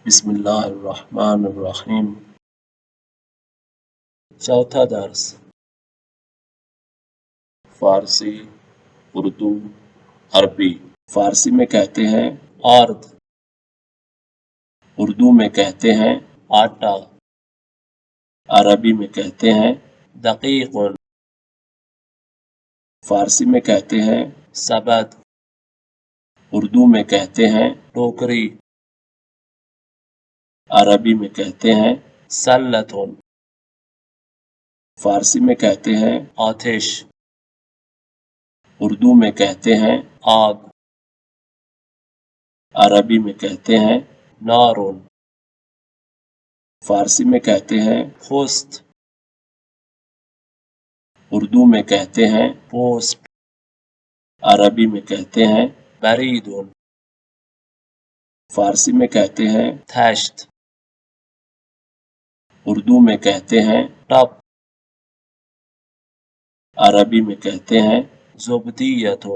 بسم اللہ الرحمن الرحیم۔ چوتھا درس فارسی، اردو، عربی۔ فارسی میں کہتے ہیں آرد، اردو میں کہتے ہیں آٹا، عربی میں کہتے ہیں دقیق، فارسی میں کہتے ہیں سبد، اردو میں کہتے ہیں ٹوکری، عربی میں کہتے ہیں سلۃ، فارسی میں کہتے ہیں آتش، اردو میں کہتے ہیں آگ، عربی میں کہتے ہیں نار، فارسی میں کہتے ہیں پوست، اردو میں کہتے ہیں پوسٹ، عربی میں کہتے ہیں برید، فارسی میں کہتے ہیں تھشت، اردو میں کہتے ہیں ٹپ، عربی میں کہتے ہیں زبدیۃ۔